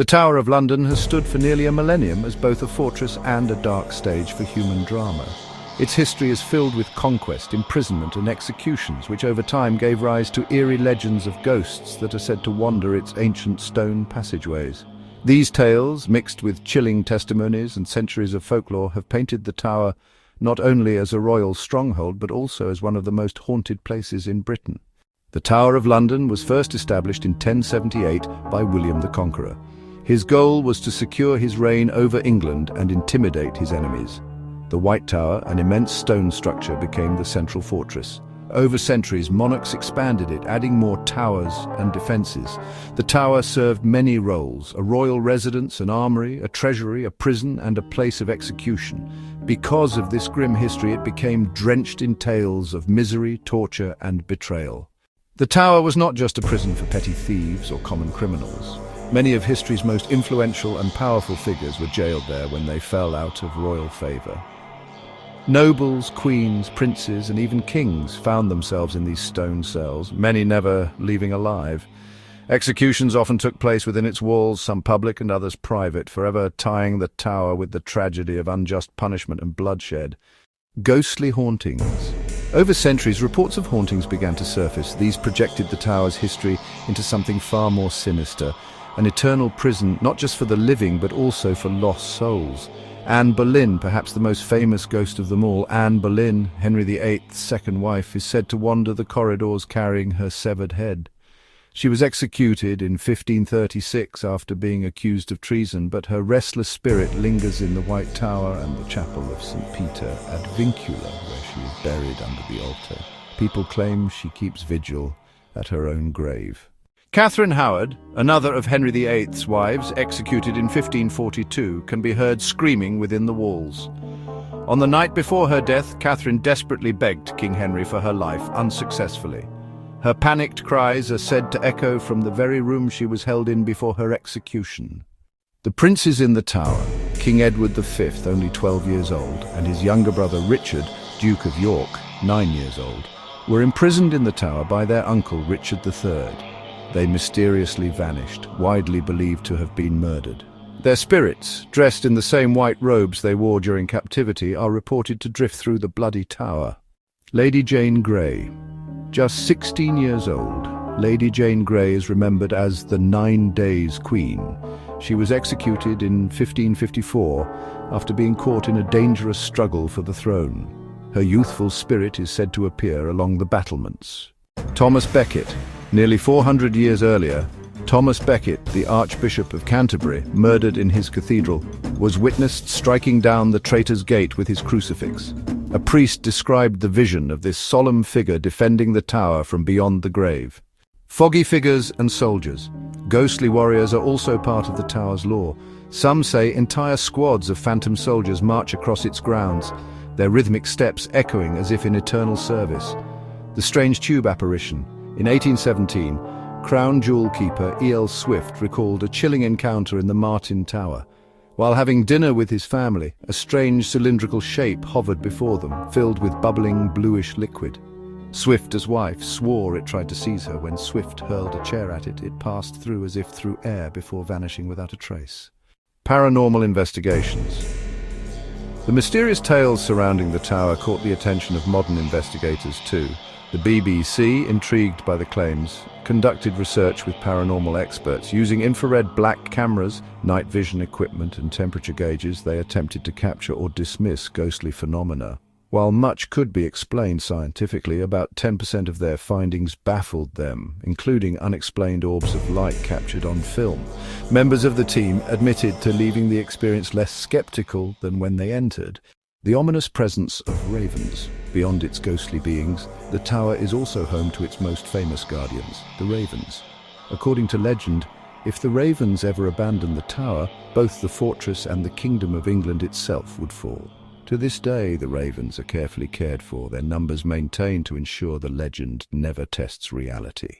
The Tower of London has stood for nearly a millennium as both a fortress and a dark stage for human drama. Its history is filled with conquest, imprisonment and executions, which over time gave rise to eerie legends of ghosts that are said to wander its ancient stone passageways. These tales, mixed with chilling testimonies and centuries of folklore, have painted the Tower not only as a royal stronghold but also as one of the most haunted places in Britain. The Tower of London was first established in 1078 by William the Conqueror. His goal was to secure his reign over England and intimidate his enemies. The White Tower, an immense stone structure, became the central fortress. Over centuries, monarchs expanded it, adding more towers and defences. The tower served many roles: a royal residence, an armoury, a treasury, a prison, and a place of execution. Because of this grim history, it became drenched in tales of misery, torture, and betrayal. The tower was not just a prison for petty thieves or common criminals. Many of history's most influential and powerful figures were jailed there when they fell out of royal favour. Nobles, queens, princes, and even kings found themselves in these stone cells, many never leaving alive. Executions often took place within its walls, some public and others private, forever tying the tower with the tragedy of unjust punishment and bloodshed. Ghostly hauntings. Over centuries, reports of hauntings began to surface. These projected the tower's history into something far more sinister, an eternal prison not just for the living but also for lost souls. Anne Boleyn, perhaps the most famous ghost of them all, Anne Boleyn, Henry VIII's second wife, is said to wander the corridors carrying her severed head. She was executed in 1536 after being accused of treason, but her restless spirit lingers in the White Tower and the chapel of St. Peter at Vincula, where she is buried under the altar. People claim she keeps vigil at her own grave. Catherine Howard, another of Henry VIII's wives, executed in 1542, can be heard screaming within the walls. On the night before her death, Catherine desperately begged King Henry for her life, unsuccessfully. Her panicked cries are said to echo from the very room she was held in before her execution. The princes in the Tower, King Edward V, only 12 years old, and his younger brother Richard, Duke of York, 9 years old, were imprisoned in the Tower by their uncle Richard III. They mysteriously vanished, widely believed to have been murdered. Their spirits, dressed in the same white robes they wore during captivity, are reported to drift through the bloody tower. Lady Jane Grey. Just 16 years old, Lady Jane Grey is remembered as the 9 Days Queen. She was executed in 1554 after being caught in a dangerous struggle for the throne. Her youthful spirit is said to appear along the battlements. Thomas Becket. Nearly 400 years earlier, Thomas Becket, the Archbishop of Canterbury, murdered in his cathedral, was witnessed striking down the Traitor's Gate with his crucifix. A priest described the vision of this solemn figure defending the tower from beyond the grave. Foggy figures and soldiers. Ghostly warriors are also part of the tower's lore. Some say entire squads of phantom soldiers march across its grounds, their rhythmic steps echoing as if in eternal service. The strange tube apparition. In 1817, Crown Jewel keeper E.L. Swift recalled a chilling encounter in the Martin Tower. While having dinner with his family, a strange cylindrical shape hovered before them, filled with bubbling bluish liquid. Swift's wife swore it tried to seize her. When Swift hurled a chair at it, it passed through as if through air before vanishing without a trace. Paranormal investigations. The mysterious tales surrounding the tower caught the attention of modern investigators too. The BBC, intrigued by the claims, conducted research with paranormal experts. Using infrared black cameras, night vision equipment and temperature gauges, they attempted to capture or dismiss ghostly phenomena. While much could be explained scientifically, about 10% of their findings baffled them, including unexplained orbs of light captured on film. Members of the team admitted to leaving the experience less skeptical than when they entered. The ominous presence of ravens. Beyond its ghostly beings, the tower is also home to its most famous guardians, the ravens. According to legend, if the ravens ever abandoned the tower, both the fortress and the kingdom of England itself would fall. To this day, the ravens are carefully cared for, their numbers maintained to ensure the legend never tests reality.